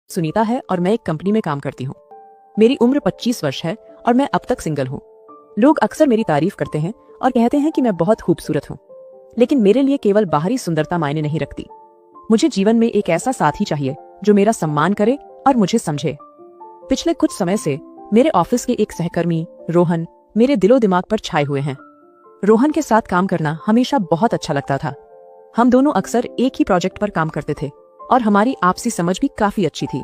सुनीता है और मैं एक कंपनी में काम करती हूँ। मेरी उम्र 25 वर्ष है और मैं अब तक सिंगल हूँ। लोग अक्सर मेरी तारीफ करते हैं और कहते हैं कि मैं बहुत खूबसूरत हूँ, लेकिन मेरे लिए केवल बाहरी सुंदरता मायने नहीं रखती। मुझे जीवन में एक ऐसा साथी चाहिए जो मेरा सम्मान करे और मुझे समझे। पिछले कुछ समय से मेरे ऑफिस के एक सहकर्मी रोहन मेरे दिलो दिमाग पर छाए हुए हैं। रोहन के साथ काम करना हमेशा बहुत अच्छा लगता था। हम दोनों अक्सर एक ही प्रोजेक्ट पर काम करते थे और हमारी आपसी समझ भी काफी अच्छी थी।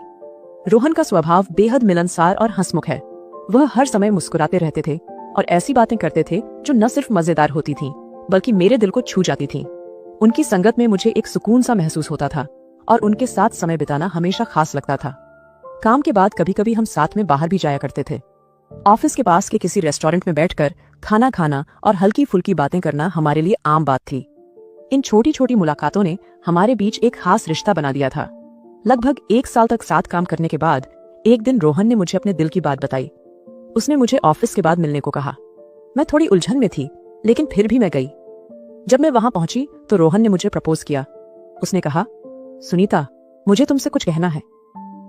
रोहन का स्वभाव बेहद मिलनसार और हंसमुख है। वह हर समय मुस्कुराते रहते थे और ऐसी बातें करते थे जो न सिर्फ मजेदार होती थीं, बल्कि मेरे दिल को छू जाती थीं। उनकी संगत में मुझे एक सुकून सा महसूस होता था और उनके साथ समय बिताना हमेशा खास लगता था। काम के बाद कभी कभी हम साथ में बाहर भी जाया करते थे। ऑफिस के पास के किसी रेस्टोरेंट में बैठकर खाना खाना और हल्की फुल्की बातें करना हमारे लिए आम बात थी। इन छोटी छोटी मुलाकातों ने हमारे बीच एक खास रिश्ता बना दिया था। लगभग 1 साल तक साथ काम करने के बाद एक दिन रोहन ने मुझे अपने दिल की बात बताई। उसने मुझे ऑफिस के बाद मिलने को कहा। मैं थोड़ी उलझन में थी, लेकिन फिर भी मैं गई। जब मैं वहां पहुंची तो रोहन ने मुझे प्रपोज किया। उसने कहा, सुनीता, मुझे तुमसे कुछ कहना है।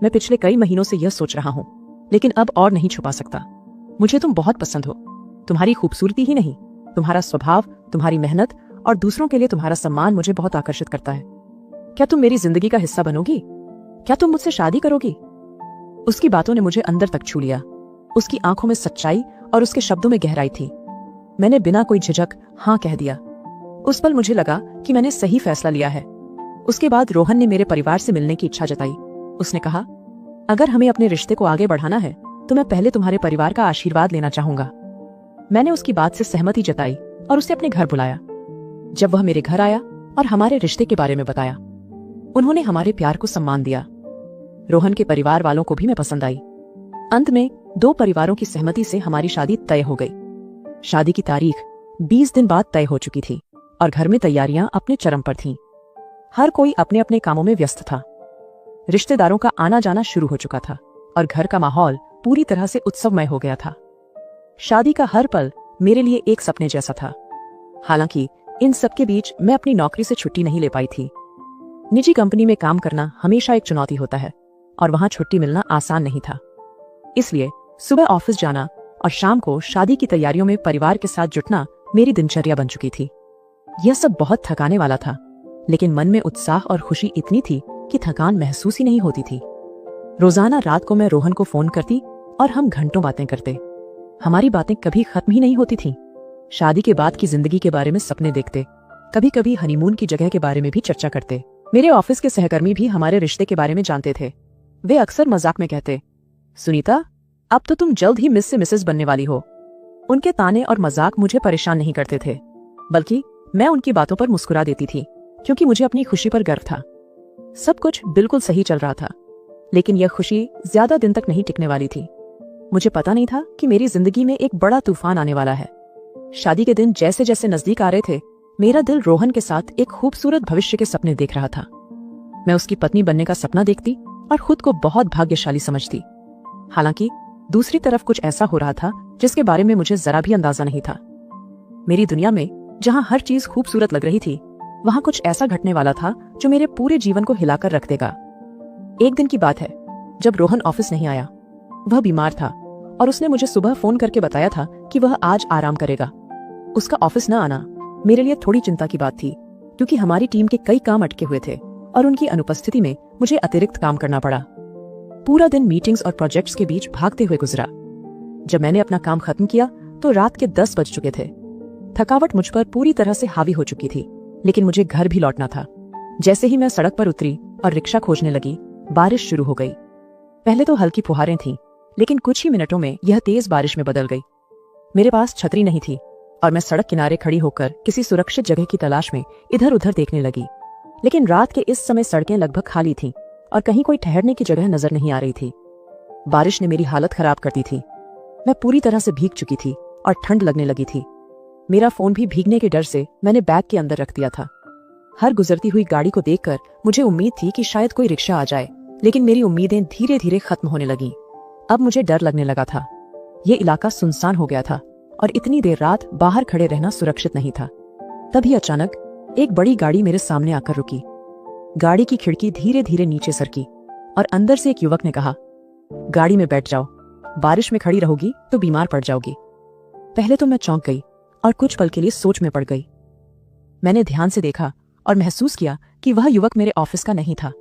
मैं पिछले कई महीनों से यह सोच रहा हूं, लेकिन अब और नहीं छुपा सकता। मुझे तुम बहुत पसंद हो। तुम्हारी खूबसूरती ही नहीं, तुम्हारा स्वभाव, तुम्हारी मेहनत और दूसरों के लिए तुम्हारा सम्मान मुझे बहुत आकर्षित करता है। क्या तुम मेरी जिंदगी का हिस्सा बनोगी? क्या तुम मुझसे शादी करोगी? उसकी बातों ने मुझे अंदर तक छू लिया। उसकी आंखों में सच्चाई और उसके शब्दों में गहराई थी। मैंने बिना कोई झिझक हाँ कह दिया। उस पल मुझे लगा कि मैंने सही फैसला लिया है। उसके बाद रोहन ने मेरे परिवार से मिलने की इच्छा जताई। उसने कहा, अगर हमें अपने रिश्ते को आगे बढ़ाना है तो मैं पहले तुम्हारे परिवार का आशीर्वाद लेना चाहूंगा। मैंने उसकी बात से सहमति जताई और उसे अपने घर बुलाया। जब वह मेरे घर आया और हमारे रिश्ते के बारे में बताया, उन्होंने हमारे प्यार को सम्मान दिया। रोहन के परिवार वालों को भी मैं पसंद आई। अंत में 2 परिवारों की सहमति से हमारी शादी तय हो गई। शादी की तारीख 20 दिन बाद तय हो चुकी थी और घर में तैयारियां अपने चरम पर थीं। हर कोई अपने अपने कामों में व्यस्त था। रिश्तेदारों का आना जाना शुरू हो चुका था और घर का माहौल पूरी तरह से उत्सवमय हो गया था। शादी का हर पल मेरे लिए एक सपने जैसा था। हालांकि इन सब के बीच मैं अपनी नौकरी से छुट्टी नहीं ले पाई थी। निजी कंपनी में काम करना हमेशा एक चुनौती होता है और वहां छुट्टी मिलना आसान नहीं था। इसलिए सुबह ऑफिस जाना और शाम को शादी की तैयारियों में परिवार के साथ जुटना मेरी दिनचर्या बन चुकी थी। यह सब बहुत थकाने वाला था, लेकिन मन में उत्साह और खुशी इतनी थी कि थकान महसूस ही नहीं होती थी। रोजाना रात को मैं रोहन को फोन करती और हम घंटों बातें करते। हमारी बातें कभी खत्म ही नहीं होती थीं। शादी के बाद की जिंदगी के बारे में सपने देखते, कभी कभी हनीमून की जगह के बारे में भी चर्चा करते। मेरे ऑफिस के सहकर्मी भी हमारे रिश्ते के बारे में जानते थे। वे अक्सर मजाक में कहते, सुनीता, अब तो तुम जल्द ही मिस से मिसेस बनने वाली हो। उनके ताने और मजाक मुझे परेशान नहीं करते थे, बल्कि मैं उनकी बातों पर मुस्कुरा देती थी, क्योंकि मुझे अपनी खुशी पर गर्व था। सब कुछ बिल्कुल सही चल रहा था, लेकिन यह खुशी ज्यादा दिन तक नहीं टिकने वाली थी। मुझे पता नहीं था कि मेरी जिंदगी में एक बड़ा तूफान आने वाला है। शादी के दिन जैसे जैसे नजदीक आ रहे थे, मेरा दिल रोहन के साथ एक खूबसूरत भविष्य के सपने देख रहा था। मैं उसकी पत्नी बनने का सपना देखती और खुद को बहुत भाग्यशाली समझती। हालांकि दूसरी तरफ कुछ ऐसा हो रहा था जिसके बारे में मुझे जरा भी अंदाजा नहीं था। मेरी दुनिया में जहां हर चीज खूबसूरत लग रही थी, वहां कुछ ऐसा घटने वाला था जो मेरे पूरे जीवन को हिलाकर रख देगा। एक दिन की बात है, जब रोहन ऑफिस नहीं आया। वह बीमार था और उसने मुझे सुबह फोन करके बताया था कि वह आज आराम करेगा। उसका ऑफिस न आना मेरे लिए थोड़ी चिंता की बात थी, क्योंकि हमारी टीम के कई काम अटके हुए थे और उनकी अनुपस्थिति में मुझे अतिरिक्त काम करना पड़ा। पूरा दिन मीटिंग्स और प्रोजेक्ट्स के बीच भागते हुए गुजरा। जब मैंने अपना काम खत्म किया तो रात के 10 बज चुके थे। थकावट मुझ पर पूरी तरह से हावी हो चुकी थी, लेकिन मुझे घर भी लौटना था। जैसे ही मैं सड़क पर उतरी और रिक्शा खोजने लगी, बारिश शुरू हो गई। पहले तो हल्की फुहारें थीं, लेकिन कुछ ही मिनटों में यह तेज बारिश में बदल गई। मेरे पास छतरी नहीं थी और मैं सड़क किनारे खड़ी होकर किसी सुरक्षित जगह की तलाश में इधर उधर देखने लगी। लेकिन रात के इस समय सड़कें लगभग खाली थीं और कहीं कोई ठहरने की जगह नजर नहीं आ रही थी। बारिश ने मेरी हालत खराब कर दी थी। मैं पूरी तरह से भीग चुकी थी और ठंड लगने लगी थी। मेरा फोन भी भीगने के डर से मैंने बैग के अंदर रख दिया था। हर गुजरती हुई गाड़ी को देखकर मुझे उम्मीद थी कि शायद कोई रिक्शा आ जाए, लेकिन मेरी उम्मीदें धीरे धीरे खत्म होने लगी। अब मुझे डर लगने लगा था। ये इलाका सुनसान हो गया था और इतनी देर रात बाहर खड़े रहना सुरक्षित नहीं था। तभी अचानक एक बड़ी गाड़ी मेरे सामने आकर रुकी। गाड़ी की खिड़की धीरे धीरे नीचे सरकी और अंदर से एक युवक ने कहा, गाड़ी में बैठ जाओ, बारिश में खड़ी रहोगी तो बीमार पड़ जाओगी। पहले तो मैं चौंक गई और कुछ पल के लिए सोच में पड़ गई। मैंने ध्यान से देखा और महसूस किया कि वह युवक मेरे ऑफिस का नहीं था,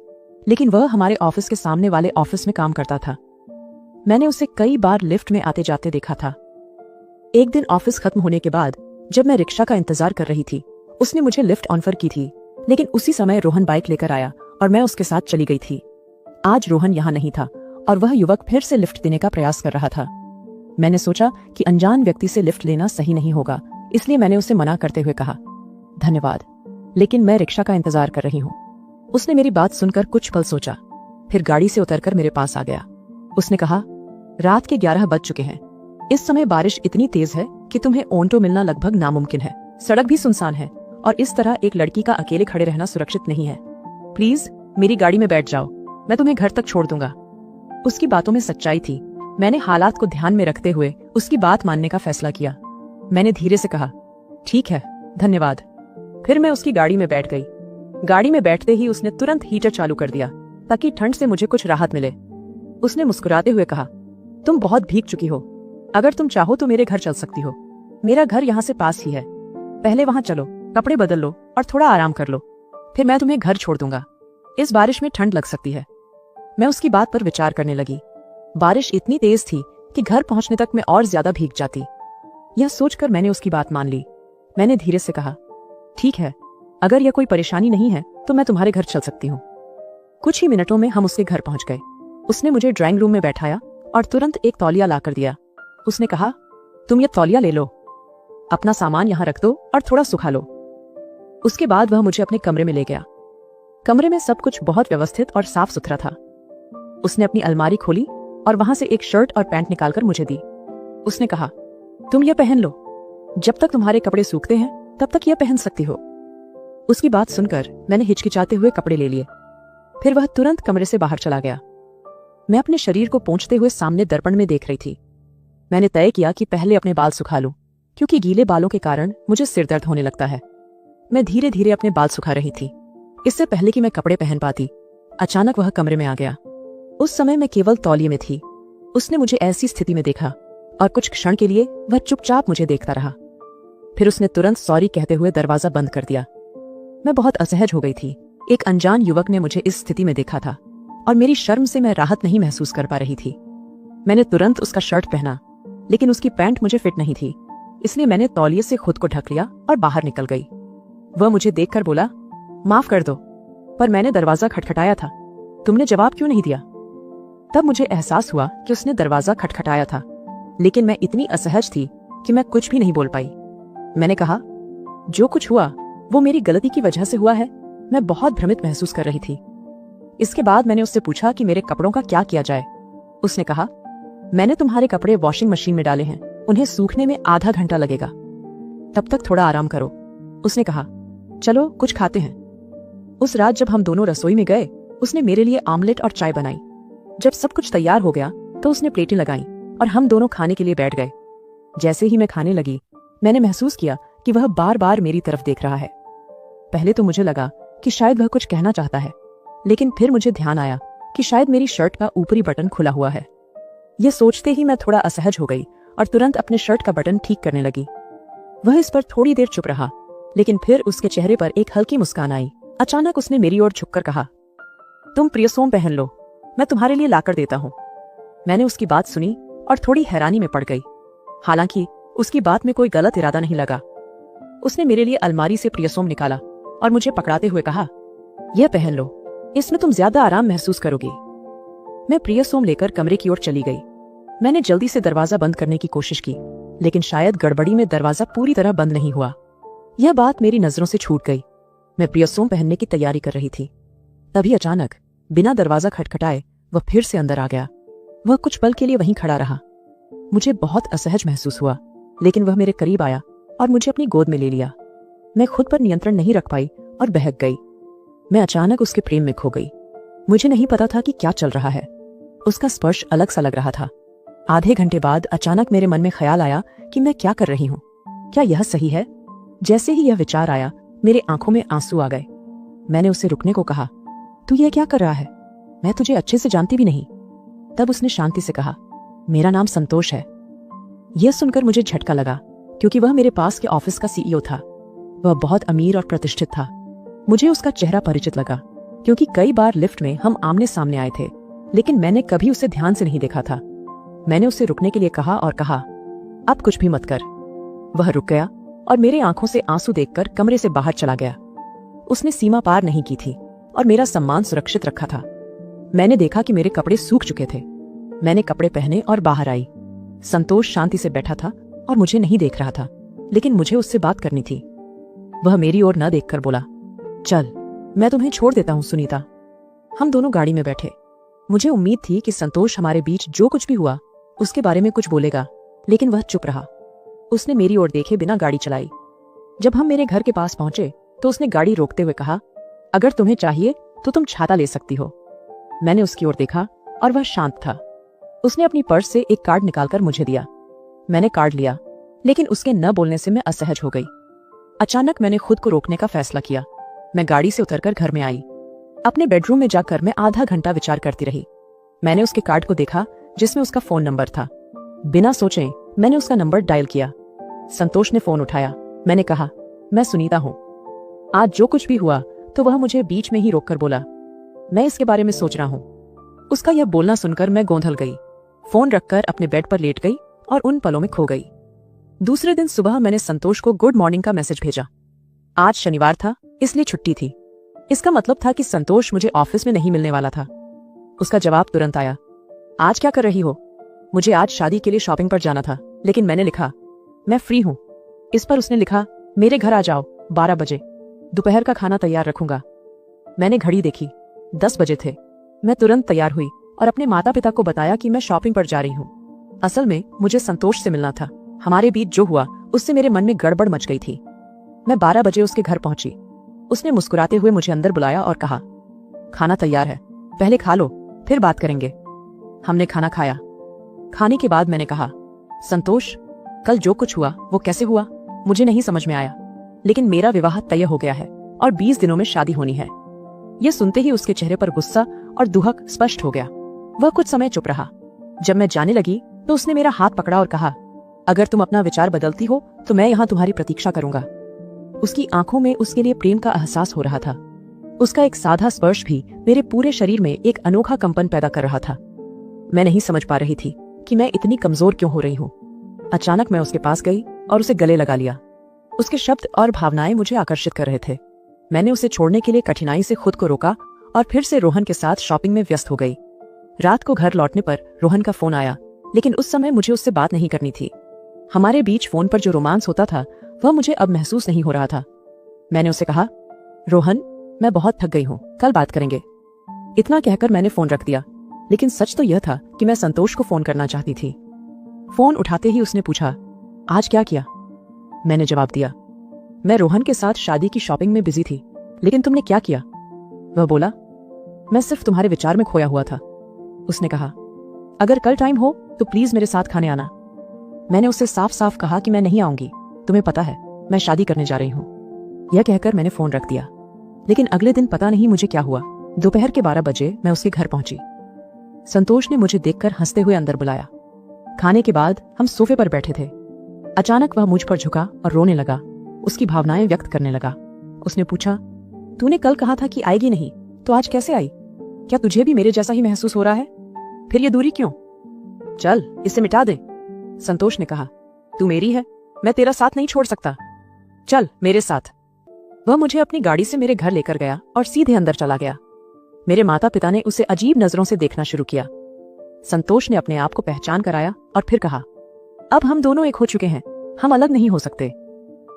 लेकिन वह हमारे ऑफिस के सामने वाले ऑफिस में काम करता था। मैंने उसे कई बार लिफ्ट में आते जाते देखा था। एक दिन ऑफिस खत्म होने के बाद जब मैं रिक्शा का इंतजार कर रही थी, उसने मुझे लिफ्ट ऑफर की थी, लेकिन उसी समय रोहन बाइक लेकर आया और मैं उसके साथ चली गई थी। आज रोहन यहाँ नहीं था और वह युवक फिर से लिफ्ट देने का प्रयास कर रहा था। मैंने सोचा कि अनजान व्यक्ति से लिफ्ट लेना सही नहीं होगा, इसलिए मैंने उसे मना करते हुए कहा, धन्यवाद, लेकिन मैं रिक्शा का इंतजार कर रही हूँ। उसने मेरी बात सुनकर कुछ पल सोचा, फिर गाड़ी से उतरकर मेरे पास आ गया। उसने कहा, रात के 11 बज चुके हैं। इस समय बारिश इतनी तेज है कि तुम्हें ऑटो मिलना लगभग नामुमकिन है। सड़क भी सुनसान है और इस तरह एक लड़की का अकेले खड़े रहना सुरक्षित नहीं है। प्लीज मेरी गाड़ी में बैठ जाओ, मैं तुम्हें घर तक छोड़ दूंगा। उसकी बातों में सच्चाई थी। मैंने हालात को ध्यान में रखते हुए उसकी बात मानने का फैसला किया। मैंने धीरे से कहा, ठीक है, धन्यवाद। फिर मैं उसकी गाड़ी में बैठ गई। गाड़ी में बैठते ही उसने तुरंत हीटर चालू कर दिया ताकि ठंड से मुझे कुछ राहत मिले। उसने मुस्कुराते हुए कहा, तुम बहुत भीग चुकी हो, अगर तुम चाहो तो मेरे घर चल सकती हो। मेरा घर यहाँ से पास ही है। पहले वहाँ चलो, कपड़े बदल लो और थोड़ा आराम कर लो, फिर मैं तुम्हें घर छोड़ दूंगा। इस बारिश में ठंड लग सकती है। मैं उसकी बात पर विचार करने लगी। बारिश इतनी तेज थी कि घर पहुंचने तक मैं और ज्यादा भीग जाती। यह सोचकर मैंने उसकी बात मान ली। मैंने धीरे से कहा, ठीक है, अगर यह कोई परेशानी नहीं है तो मैं तुम्हारे घर चल सकती हूँ। कुछ ही मिनटों में हम उसके घर पहुंच गए। उसने मुझे ड्राइंग रूम में बैठाया और तुरंत एक तौलिया लाकर दिया। उसने कहा, तुम यह तौलिया ले लो, अपना सामान यहाँ रख दो और थोड़ा सुखा लो। उसके बाद वह मुझे अपने कमरे में ले गया। कमरे में सब कुछ बहुत व्यवस्थित और साफ सुथरा था। उसने अपनी अलमारी खोली और वहां से एक शर्ट और पैंट निकालकर मुझे दी। उसने कहा, तुम यह पहन लो, जब तक तुम्हारे कपड़े सूखते हैं तब तक यह पहन सकती हो। उसकी बात सुनकर मैंने हिचकिचाते हुए कपड़े ले लिए। फिर वह तुरंत कमरे से बाहर चला गया। मैं अपने शरीर को पोंछते हुए सामने दर्पण में देख रही थी। मैंने तय किया कि पहले अपने बाल सुखा लूं, क्योंकि गीले बालों के कारण मुझे सिर दर्द होने लगता है। मैं धीरे धीरे अपने बाल सुखा रही थी। इससे पहले कि मैं कपड़े पहन पाती, अचानक वह कमरे में आ गया। उस समय मैं केवल तौलिए में थी। उसने मुझे ऐसी स्थिति में देखा और कुछ क्षण के लिए वह चुपचाप मुझे देखता रहा। फिर उसने तुरंत सॉरी कहते हुए दरवाजा बंद कर दिया। मैं बहुत असहज हो गई थी। एक अनजान युवक ने मुझे इस स्थिति में देखा था और मेरी शर्म से मैं राहत नहीं महसूस कर पा रही थी। मैंने तुरंत उसका शर्ट पहना, लेकिन उसकी पैंट मुझे फिट नहीं थी, इसलिए मैंने तौलिए से खुद को ढक लिया और बाहर निकल गई। वह मुझे देखकर बोला, माफ कर दो, पर मैंने दरवाजा खटखटाया था, तुमने जवाब क्यों नहीं दिया? तब मुझे एहसास हुआ कि उसने दरवाजा खटखटाया था, लेकिन मैं इतनी असहज थी कि मैं कुछ भी नहीं बोल पाई। मैंने कहा, जो कुछ हुआ वो मेरी गलती की वजह से हुआ है। मैं बहुत भ्रमित महसूस कर रही थी। इसके बाद मैंने उससे पूछा कि मेरे कपड़ों का क्या किया जाए। उसने कहा, मैंने तुम्हारे कपड़े वॉशिंग मशीन में डाले हैं, उन्हें सूखने में आधा घंटा लगेगा, तब तक थोड़ा आराम करो। उसने कहा, चलो कुछ खाते हैं। उस रात जब हम दोनों रसोई में गए, उसने मेरे लिए आमलेट और चाय बनाई। जब सब कुछ तैयार हो गया तो उसने प्लेटें लगाई और हम दोनों खाने के लिए बैठ गए। जैसे ही मैं खाने लगी, मैंने महसूस किया कि वह बार बार मेरी तरफ देख रहा है। पहले तो मुझे लगा कि शायद वह कुछ कहना चाहता है, लेकिन फिर मुझे ध्यान आया कि शायद मेरी शर्ट का ऊपरी बटन खुला हुआ है। यह सोचते ही मैं थोड़ा असहज हो गई और तुरंत अपने शर्ट का बटन ठीक करने लगी। वह इस पर थोड़ी देर चुप रहा, लेकिन फिर उसके चेहरे पर एक हल्की मुस्कान आई। अचानक उसने मेरी ओर झुककर कहा, तुम प्रियसोम पहन लो, मैं तुम्हारे लिए लाकर देता हूँ। मैंने उसकी बात सुनी और थोड़ी हैरानी में पड़ गई। हालांकि उसकी बात में कोई गलत इरादा नहीं लगा। उसने मेरे लिए अलमारी से प्रियसोम निकाला और मुझे पकड़ाते हुए कहा, यह पहन लो, इसमें तुम ज्यादा आराम महसूस करोगी। मैं प्रियसोम लेकर कमरे की ओर चली गई। मैंने जल्दी से दरवाजा बंद करने की कोशिश की, लेकिन शायद गड़बड़ी में दरवाजा पूरी तरह बंद नहीं हुआ। यह बात मेरी नजरों से छूट गई। मैं प्रियसोम पहनने की तैयारी कर रही थी। तभी अचानक बिना दरवाजा खटखटाए वह फिर से अंदर आ गया। वह कुछ पल के लिए वहीं खड़ा रहा। मुझे बहुत असहज महसूस हुआ, लेकिन वह मेरे करीब आया और मुझे अपनी गोद में ले लिया। मैं खुद पर नियंत्रण नहीं रख पाई और बहक गई। मैं अचानक उसके प्रेम में खो गई। मुझे नहीं पता था कि क्या चल रहा है। उसका स्पर्श अलग सा लग रहा था। आधे घंटे बाद अचानक मेरे मन में ख्याल आया कि मैं क्या कर रही हूँ, क्या यह सही है? जैसे ही यह विचार आया, मेरे आंखों में आंसू आ गए। मैंने उसे रुकने को कहा, तू यह क्या कर रहा है? मैं तुझे अच्छे से जानती भी नहीं। तब उसने शांति से कहा, मेरा नाम संतोष है। यह सुनकर मुझे झटका लगा, क्योंकि वह मेरे पास के ऑफिस का सीईओ था। वह बहुत अमीर और प्रतिष्ठित था। मुझे उसका चेहरा परिचित लगा, क्योंकि कई बार लिफ्ट में हम आमने सामने आए थे, लेकिन मैंने कभी उसे ध्यान से नहीं देखा था। मैंने उसे रुकने के लिए कहा और कहा, अब कुछ भी मत कर। वह रुक गया और मेरे आंखों से आंसू देखकर कमरे से बाहर चला गया। उसने सीमा पार नहीं की थी और मेरा सम्मान सुरक्षित रखा था। मैंने देखा कि मेरे कपड़े सूख चुके थे। मैंने कपड़े पहने और बाहर आई। संतोष शांति से बैठा था और मुझे नहीं देख रहा था, लेकिन मुझे उससे बात करनी थी। वह मेरी ओर न देखकर बोला, चल मैं तुम्हें छोड़ देता हूं सुनीता। हम दोनों गाड़ी में बैठे। मुझे उम्मीद थी कि संतोष हमारे बीच जो कुछ भी हुआ उसके बारे में कुछ बोलेगा, लेकिन वह चुप रहा। उसने मेरी ओर देखे बिना गाड़ी चलाई। जब हम मेरे घर के पास पहुंचे तो उसने गाड़ी रोकते हुए कहा, अगर तुम्हें चाहिए तो तुम छाता ले सकती हो। मैंने उसकी ओर देखा और वह शांत था। उसने अपनी पर्स से एक कार्ड निकालकर मुझे दिया। मैंने कार्ड लिया, लेकिन उसके न बोलने से मैं असहज हो गई। अचानक मैंने खुद को रोकने का फैसला किया। मैं गाड़ी से उतरकर घर में आई। अपने बेडरूम में जाकर मैं आधा घंटा विचार करती रही। मैंने उसके कार्ड को देखा जिसमें उसका फोन नंबर था। बिना सोचे मैंने उसका नंबर डायल किया। संतोष ने फोन उठाया। मैंने कहा, मैं सुनीता हूं। आज जो कुछ भी हुआ तो वह मुझे बीच में ही रोककर बोला, मैं इसके बारे में सोच रहा हूं। उसका यह बोलना सुनकर मैं गोंधल गई। फोन रखकर अपने बेड पर लेट गई और उन पलों में खो गई। दूसरे दिन सुबह मैंने संतोष को गुड मॉर्निंग का मैसेज भेजा। आज शनिवार था, इसलिए छुट्टी थी। इसका मतलब था कि संतोष मुझे ऑफिस में नहीं मिलने वाला था। उसका जवाब तुरंत आया, आज क्या कर रही हो? मुझे आज शादी के लिए शॉपिंग पर जाना था, लेकिन मैंने लिखा, मैं फ्री हूं। इस पर उसने लिखा, मेरे घर आ जाओ 12 बजे, दोपहर का खाना तैयार रखूंगा। मैंने घड़ी देखी, 10 बजे थे। मैं तुरंत तैयार हुई और अपने माता पिता को बताया कि मैं शॉपिंग पर जा रही हूँ। असल में मुझे संतोष से मिलना था। हमारे बीच जो हुआ उससे मेरे मन में गड़बड़ मच गई थी। मैं 12 बजे उसके घर पहुंची। उसने मुस्कुराते हुए मुझे अंदर बुलाया और कहा, खाना तैयार है, पहले खा लो, फिर बात करेंगे। हमने खाना खाया। खाने के बाद मैंने कहा, संतोष, कल जो कुछ हुआ वो कैसे हुआ मुझे नहीं समझ में आया, लेकिन मेरा विवाह तय हो गया है और 20 दिनों में शादी होनी है। यह सुनते ही उसके चेहरे पर गुस्सा और दुहक स्पष्ट हो गया। वह कुछ समय चुप रहा। जब मैं जाने लगी तो उसने मेरा हाथ पकड़ा और कहा, अगर तुम अपना विचार बदलती हो तो मैं यहाँ तुम्हारी प्रतीक्षा करूंगा। उसकी आंखों में उसके लिए प्रेम का एहसास हो रहा था। उसका एक साधा स्पर्श भी मेरे पूरे शरीर में एक अनोखा कंपन पैदा कर रहा था। मैं नहीं समझ पा रही थी कि मैं इतनी कमजोर क्यों हो रही हूँ। अचानक मैं उसके पास गई और उसे गले लगा लिया। उसके शब्द और भावनाएं मुझे आकर्षित कर रहे थे। मैंने उसे छोड़ने के लिए कठिनाई से खुद को रोका और फिर से रोहन के साथ शॉपिंग में व्यस्त हो गई। रात को घर लौटने पर रोहन का फोन आया, लेकिन उस समय मुझे उससे बात नहीं करनी थी। हमारे बीच फोन पर जो रोमांस होता था वह मुझे अब महसूस नहीं हो रहा था। मैंने उसे कहा, रोहन, मैं बहुत थक गई हूँ, कल बात करेंगे। इतना कहकर मैंने फोन रख दिया, लेकिन सच तो यह था कि मैं संतोष को फोन करना चाहती थी। फोन उठाते ही उसने पूछा, आज क्या किया? मैंने जवाब दिया, मैं रोहन के साथ शादी की शॉपिंग में बिजी थी, लेकिन तुमने क्या किया? वह बोला, मैं सिर्फ तुम्हारे विचार में खोया हुआ था। उसने कहा, अगर कल टाइम हो तो प्लीज मेरे साथ खाने आना। मैंने उससे साफ साफ कहा कि मैं नहीं आऊंगी, तुम्हें पता है मैं शादी करने जा रही हूँ। यह कहकर मैंने फोन रख दिया। लेकिन अगले दिन पता नहीं मुझे क्या हुआ, दोपहर के 12 बजे मैं उसके घर पहुंची। संतोष ने मुझे देखकर हंसते हुए अंदर बुलाया। खाने के बाद हम सोफे पर बैठे थे। अचानक वह मुझ पर झुका और रोने लगा। उसकी भावनाएं व्यक्त करने लगा। उसने पूछा, तूने कल कहा था कि आएगी नहीं, तो आज कैसे आई? क्या तुझे भी मेरे जैसा ही महसूस हो रहा है? फिर ये दूरी क्यों? चल इसे मिटा दे। संतोष ने कहा, तू मेरी है, मैं तेरा साथ नहीं छोड़ सकता, चल मेरे साथ। वह मुझे अपनी गाड़ी से मेरे घर लेकर गया और सीधे अंदर चला गया। मेरे माता पिता ने उसे अजीब नजरों से देखना शुरू किया। संतोष ने अपने आप को पहचान कराया और फिर कहा, अब हम दोनों एक हो चुके हैं, हम अलग नहीं हो सकते।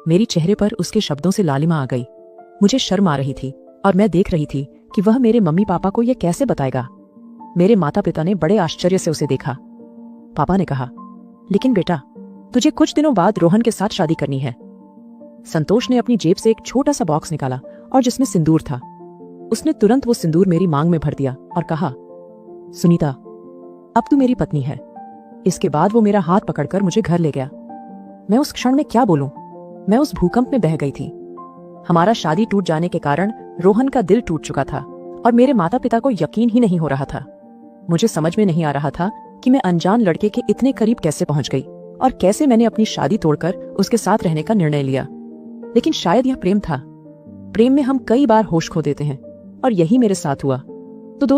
मेरी चेहरे पर उसके शब्दों से लालिमा आ गई। मुझे शर्म आ रही थी और मैं देख रही थी कि वह मेरे मम्मी पापा को यह कैसे बताएगा। मेरे माता पिता ने बड़े आश्चर्य से उसे देखा। पापा ने कहा, लेकिन बेटा, तुझे कुछ दिनों बाद रोहन के साथ शादी करनी है। संतोष ने अपनी जेब से एक छोटा सा बॉक्स निकाला और जिसमें सिंदूर था। उसने तुरंत वो सिंदूर मेरी मांग में भर दिया और कहा, सुनीता, अब तू मेरी पत्नी है। इसके बाद वो मेरा हाथ पकड़कर मुझे घर ले गया। मैं उस क्षण में क्या बोलूं? मैं उस भूकंप में बह गई थी। हमारा शादी टूट जाने के कारण रोहन का दिल टूट चुका था और मेरे माता पिता को यकीन ही नहीं हो रहा था। मुझे समझ में नहीं आ रहा था कि मैं अनजान लड़के के इतने करीब कैसे पहुंच गई और कैसे मैंने अपनी शादी तोड़कर उसके साथ रहने का निर्णय लिया। लेकिन शायद यह प्रेम था। प्रेम में हम कई बार होश खो देते हैं और यही मेरे साथ हुआ। तो दोस्तों,